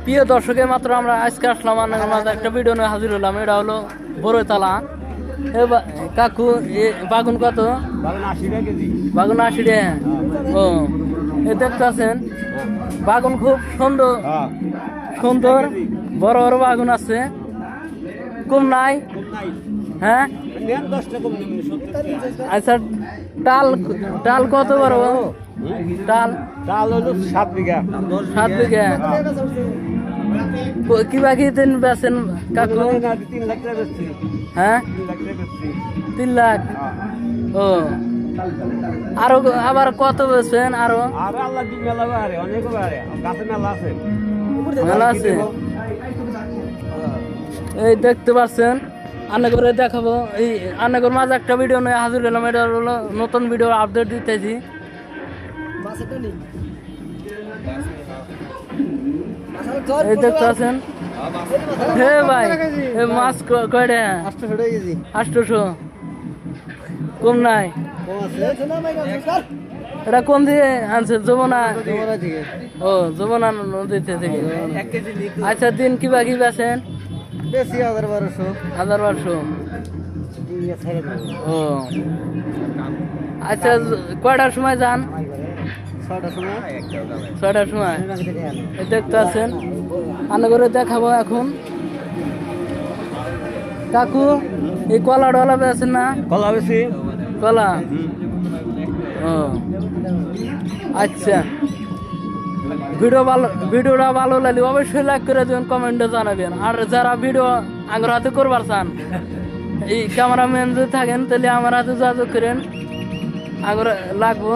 প্রিয় দর্শকের মাত্র আমরা আজকে আসলাম মাঝে একটা ভিডিও নিয়ে হাজির হলাম। এটা হলো বড়ইতলা। কাকু বাগুন কত? বাগুন 80 টাকা। ও এ দেখতে আছেন বাগুন খুব সুন্দর সুন্দর বড় বড় বাগুন আছে। কম নাই? হ্যাঁ আচ্ছা, টাল টাল কত বড়? টাল ডাল হলো 7 বিঘা। 7 বিঘা। কি বাকি দিন বেছেন কাকু? 3 লাখ টাকা বেচছি। হ্যাঁ 3 লাখ টাকা বেচছি। 3 লাখ। ও আরো আবার কত বেছেন? আরো আর আল্লাহ দি মেলা বাড়ে, অনেক বাড়ে, গাছে মেলা আছে। মেলা আছে। এই দেখতে পাচ্ছেন আন্না করে দেখাবো। এই আন্না করে মাঝে একটা ভিডিও নিয়ে হাজির হলাম। এটা হলো নতুন ভিডিও আপডেট দিতেছি। এই দেখতে পাচ্ছেন। হে ভাই এই মাছ কয়টা? 800। কম নাই? এটা কোন দিয়ে আনছে? যমুনা। ও যমুনা নদী থেকে। আচ্ছা দিন কি বাকি বেছেন? বেশি 1200। 1200। ও আচ্ছা, কয়টার সময় যান? 6টার সময়। 6টার সময়। দেখতে আছেন আন্না করে দেখাবো এখন। কাকু এই কলা ডলা বেছেন না? কলা বেশি। কলা। ও আচ্ছা, ভিডিওটা ভালো লাগলে অবশ্যই লাইক করে দেবেন, কমেন্টে জানাবেন। আর যারা ভিডিও আগ্রহ হাতে করবার চান, এই ক্যামেরাম্যান যদি থাকেন তাহলে আমার হাতে যোগাযোগ করেন, আগ্রহ লাগবো।